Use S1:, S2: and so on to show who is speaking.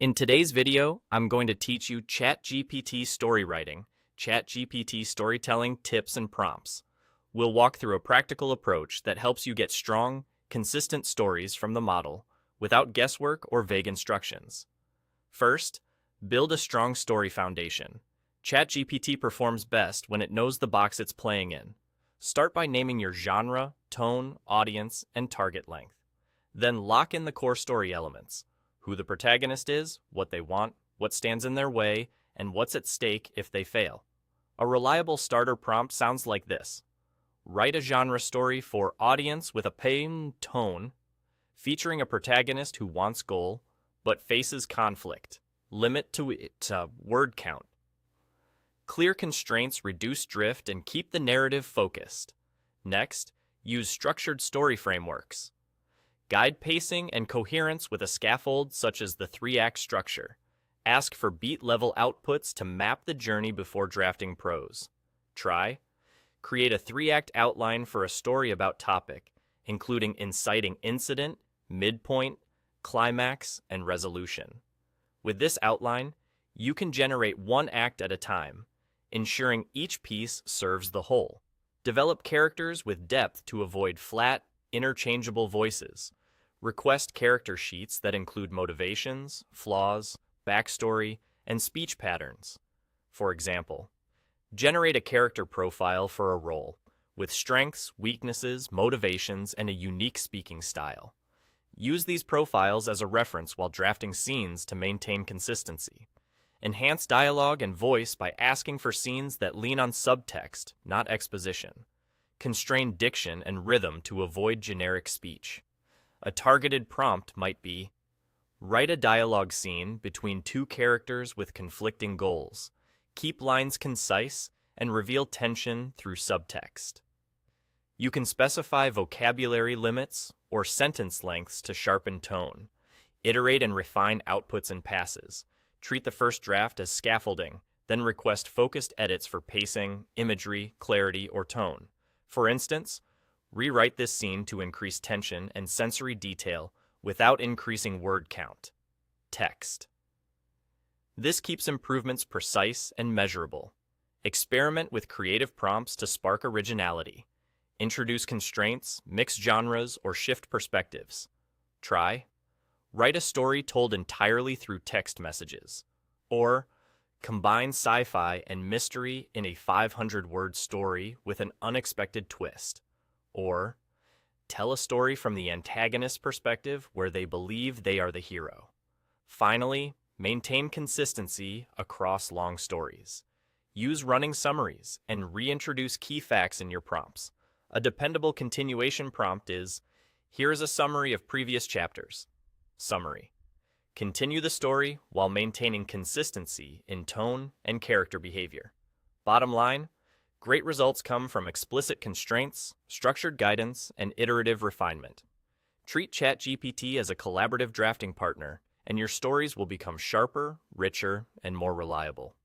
S1: In today's video, I'm going to teach you ChatGPT story writing, ChatGPT storytelling tips and prompts. We'll walk through a practical approach that helps you get strong, consistent stories from the model without guesswork or vague instructions. First, build a strong story foundation. ChatGPT performs best when it knows the box it's playing in. Start by naming your genre, tone, audience, and target length. Then lock in the core story elements: who the protagonist is, what they want, what stands in their way, and what's at stake if they fail. A reliable starter prompt sounds like this: write a genre story for audience with a pain tone, featuring a protagonist who wants goal, but faces conflict. Limit to word count. Clear constraints reduce drift and keep the narrative focused. Next, use structured story frameworks. Guide pacing and coherence with a scaffold such as the 3-act structure. Ask for beat-level outputs to map the journey before drafting prose. Create a 3-act outline for a story about topic, including inciting incident, midpoint, climax, and resolution. With this outline, you can generate one act at a time, ensuring each piece serves the whole. Develop characters with depth to avoid flat, interchangeable voices. Request character sheets that include motivations, flaws, backstory, and speech patterns. For example, generate a character profile for a role with strengths, weaknesses, motivations, and a unique speaking style. Use these profiles as a reference while drafting scenes to maintain consistency. Enhance dialogue and voice by asking for scenes that lean on subtext, not exposition. Constrain diction and rhythm to avoid generic speech. A targeted prompt might be: write a dialogue scene between two characters with conflicting goals. Keep lines concise and reveal tension through subtext. You can specify vocabulary limits or sentence lengths to sharpen tone. Iterate and refine outputs and passes. Treat the first draft as scaffolding, then request focused edits for pacing, imagery, clarity, or tone. For instance, rewrite this scene to increase tension and sensory detail without increasing word count. Text. This keeps improvements precise and measurable. Experiment with creative prompts to spark originality. Introduce constraints, mix genres, or shift perspectives. Write a story told entirely through text messages. Or combine sci-fi and mystery in a 500-word story with an unexpected twist. Or tell a story from the antagonist's perspective where they believe they are the hero. Finally, maintain consistency across long stories. Use running summaries and reintroduce key facts in your prompts. A dependable continuation prompt is: here is a summary of previous chapters. Summary. Continue the story while maintaining consistency in tone and character behavior. Bottom line, great results come from explicit constraints, structured guidance, and iterative refinement. Treat ChatGPT as a collaborative drafting partner, and your stories will become sharper, richer, and more reliable.